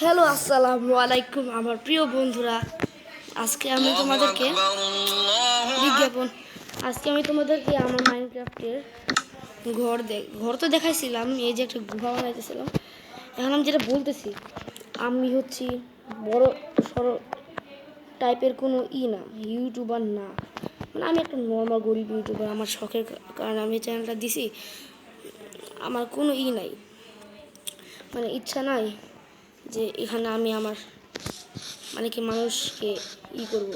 Hello, আসসালামু আলাইকুম আমার প্রিয় বন্ধুরা। আজকে আমি তোমাদেরকে বিজ্ঞাপন আজকে আমি তোমাদেরকে আমার মাইনক্রাফটের ঘর তো দেখাইছিলাম। এই যে একটা গুহা বানাইতেছিলাম। এখন আমি যেটা বলতেছি, আমি হচ্ছি বড় সড়ো টাইপের কোনো না, ইউটিউবার না। মানে আমি একটা নর্মাল গরিব ইউটিউবার। আমার শখের কারণে আমি চ্যানেলটা দিছি। আমার কোনো নাই, মানে ইচ্ছা নাই যে এখানে আমি আমার মানে কি মানুষকে করব,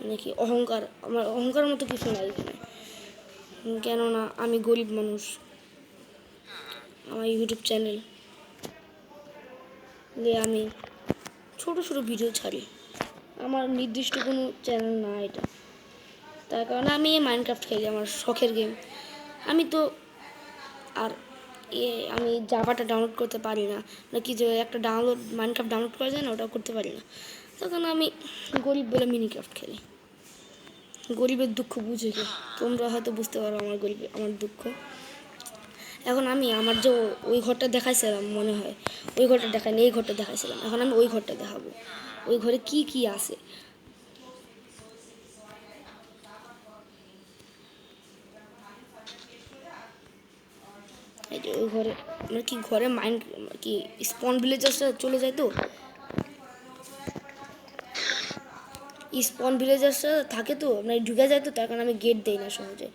মানে কি অহংকার। আমার অহংকারের মতো কিছু নাই এখানে, কেননা আমি গরিব মানুষ। আমার ইউটিউব চ্যানেল আমি ছোট ছোট ভিডিও ছাড়ি। আমার নির্দিষ্ট কোনো চ্যানেল না এটা। তার কারণে আমি মাইনক্রাফট খেলি, আমার শখের গেম। আমি তো আর আমি জাভাটা ডাউনলোড করতে পারি না, নাকি যে একটা মাইনক্রাফট ডাউনলোড করা যায় না, ওটাও করতে পারি না। তখন আমি গরিব বলে মিনিক্রাফট খেলি। গরিবের দুঃখ বুঝে কে? তোমরা হয়তো বুঝতে পারো আমার দুঃখ। এখন আমি আমার যে ওই ঘরটা দেখাইছিলাম, মনে হয় ওই ঘরটা দেখাইনি, এই ঘরটা দেখাইছিলাম। এখন আমি ওই ঘরটা দেখাবো, ওই ঘরে কি কি আছে। এই যে ওই ঘরে মানে কি ঘরে মাইন্ড কি স্পন ভিলেজার্সরা চলে যায়, তো স্পন ভিলেজার্সরা থাকে, তো মানে ঢুকে যায়। তো তার কারণে আমি গেট দিই না সহজে।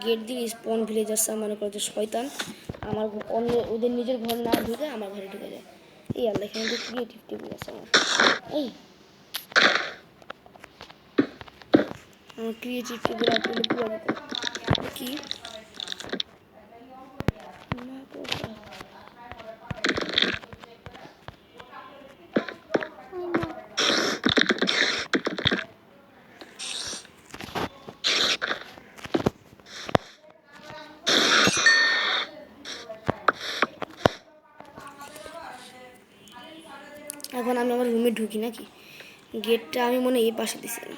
গেট দিলে স্পন ভিলেজার্সরা মনে করে যে শয়তান, আমার অন্য ওদের নিজের ঘর না ঢুকে আমার ঘরে ঢুকে যায়। এই আল্লাহ, এখানে যে ক্রিয়েটিভ টেবিল আছে আমার। এই আমার ক্রিয়েটিভ টেবিল আর কি এখন আমি আমার রুমে ঢুকি নাকি? গেটটা আমি মনে এই পাশে দিছিলাম।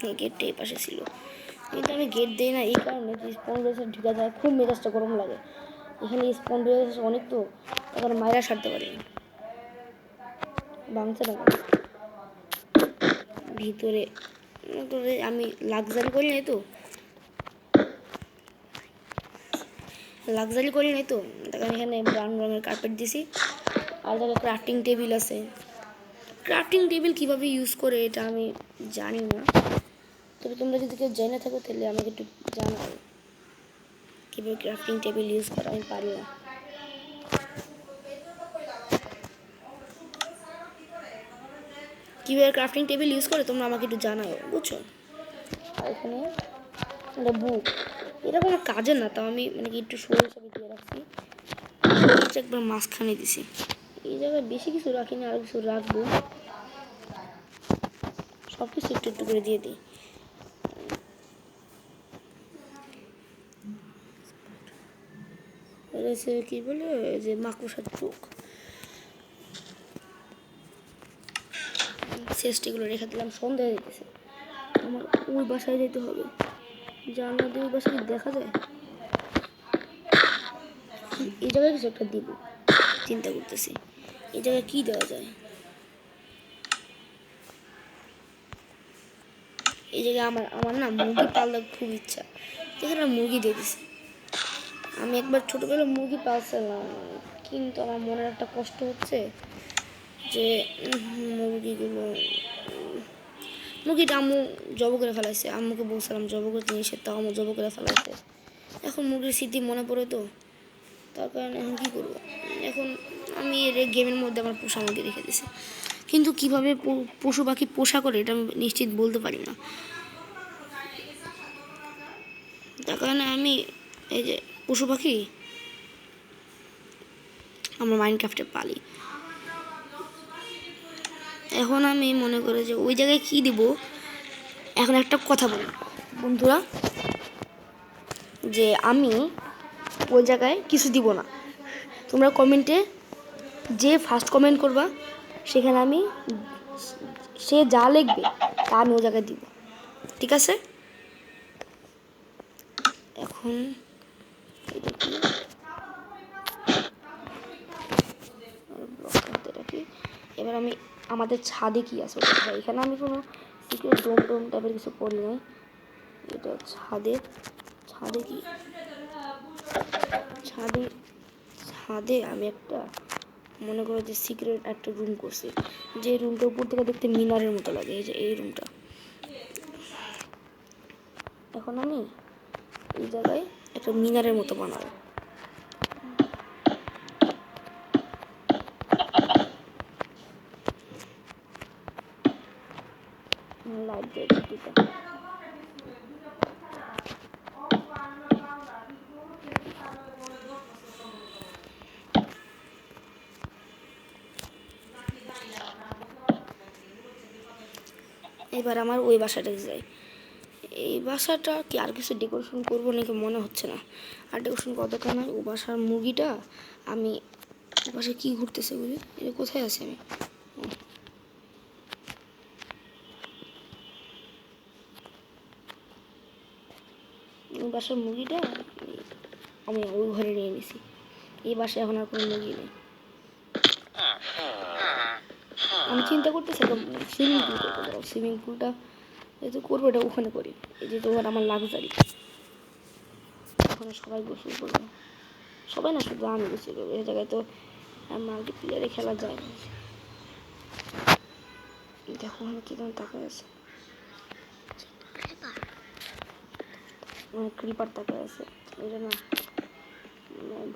এই গেটটা এই পাশে ছিল, কিন্তু আমি গেট দিই না এই কারণে যে স্পন ভিলেজার ঢুকা যায়, খুব মেজাজটা গরম লাগে। এখানে স্পন ভিলেজার অনেক, তো তখন মায়েরা সারতে পারি না। ভাঙছে না ভিতরে আমি লাক্সারি করি নাই তো, দেখেন এখানে ব্রাউন রঙের কার্পেট দিছি। আর দেখো ক্রাফটিং টেবিল আছে। ক্রাফটিং টেবিল কীভাবে ইউজ করে এটা আমি জানি না, তবে তোমরা যদি কেউ জেনে থাকো তাহলে আমাকে একটু জানাও কীভাবে ক্রাফটিং টেবিল ইউজ করা। আমি পারি না। কীভাবে ক্রাফটিং টেবিল ইউজ করে তোমরা আমাকে একটু জানাও, বুঝছো? আর এখানে একটা বুক, এটা কোনো কাজের না, তাও আমি মানে কি একটু শো হিসাবে দিয়ে রাখছি। একবার মাঝখানে দিছি। এই জায়গায় বেশি কিছু রাখিনি, আরও কিছু রাখবো। সব কিছু একটু একটু করে দিয়ে দিই। কি বলে যে মাকড়সার চোখ, চেষ্টিগুলো রেখে দিলাম। সন্ধ্যা হয়ে যেতেছে, আমার ওই বাসায় যেতে হবে। জানলা দিয়ে ওই বাসায় দেখা যায়। এই জায়গায় কিছু একটা দিব, চিন্তা করতেছি এই জায়গায় কি দেওয়া যায়। এই জায়গায় আমার আমার না মুরগি পালার খুব ইচ্ছা, যেখানে মুরগি দিয়ে দিছি। আমি একবার ছোটোবেলায় মুরগি পালছিলাম, কিন্তু আমার মনের একটা কষ্ট হচ্ছে যে মুরগিটা আম্মু জব করে ফেলাইছে। আম্মুকে বলছিলাম জব করতে নিষেধ, তাও আম্মু জব করে ফেলাইছে। এখন মুরগির স্মৃতি মনে পড়ে, তো তার কারণে এখন কী করবো। এখন আমি এর গেমের মধ্যে আমার পোষা মুরগি রেখে দিছি, কিন্তু কীভাবে পশু পাখি পোষা করে এটা আমি নিশ্চিত বলতে পারি না। তার কারণে আমি এই যে পশু পাখি আমার মাইনক্রাফটে পালি। এখন আমি মনে করি যে ওই জায়গায় কী দিব। এখন একটা কথা বলি বন্ধুরা, যে আমি ওই জায়গায় কিছু দিব না। তোমরা কমেন্টে যে ফার্স্ট কমেন্ট করবা, সেখানে আমি সে যা লিখবে তা আমি ওই জায়গায় দিব, ঠিক আছে? এখন এবার আমি আমাদের ছাদে কি আছে ওটা দেখাই। এখানে আমি কোনো সিক্রেট ডোম টাইপের কিছু করি নাই। এটা ছাদে কি ছাদে আমি একটা মনে করো যে সিক্রেট একটা রুম করছি, যে রুমটা উপর থেকে দেখতে মিনারের মতো লাগে। এই যে এই রুমটা। এখন আমি এই জায়গায় একটা মিনারের মতো বানাবো। লাইট দিয়েছি দুটো। এবার আমার ওই বাসাটাতে যাই। এই বাসাটা কি আর কিছু ডেকোরেশন করবো নাকি মনে হচ্ছে না। আর ডেকোরেশন করা দরকার নয়। ও বাসার মুরগিটা আমি ও বাসায় কী ঘুরতেছে বুঝি, এটা কোথায় আছি আমি? ওই বাসার মুরগিটা আমি ওই ঘরে নিয়ে নিছি। এই বাসায় এখন আর কোনো মুরগি নেই। আমি চিন্তা করতেছি সুইমিং পুল করবো। ধরো সুইমিং পুলটা যেহেতু করবো এটা ওখানে করি। এই যে তোমার আমার লাক্সারি, ওখানে সবাই গোসল করবে। সবাই না, শুধু আমি গোসল করবো। এই জায়গায় তো মাল্টি প্লেয়ারে খেলা যায় না। দেখো ওখানে কি ধরনের তাকায় আছে, ক্রিপার তাকায় আছে। এটা না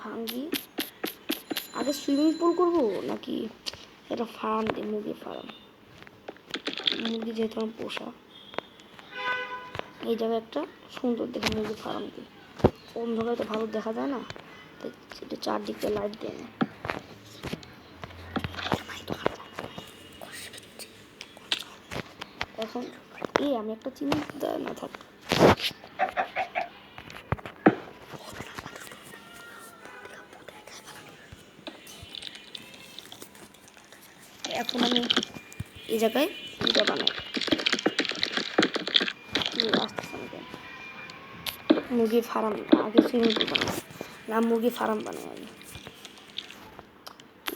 ভাঙ্গি। আগে সুইমিং পুল করবো নাকি একটা ফার্ম দিই, মুরগি ফার্ম। মুরগি যেহেতু আমার পোষা, এই জায়গায় একটা সুন্দর দেখে মুরগি ফার্ম দিই। অন্ধকারে তো ভালো দেখা যায় না, তাই এটা চারদিকটা লাইট দেয় না। এখন আমি একটা চিন্তা না থাক। এখন আমি এই জায়গায় এটা বানাই। মুরগি ফার্ম আগে সুইমিং পুল বানাই না, মুরগি ফার্ম বানাই আগে।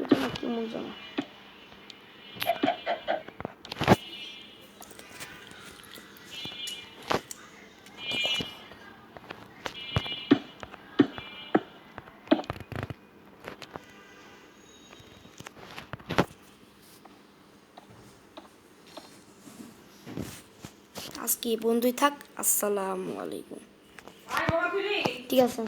এটা না কি মুরগি না, আজকে বন্ধুই থাক। আসসালামু আলাইকুম। ঠিক আছে।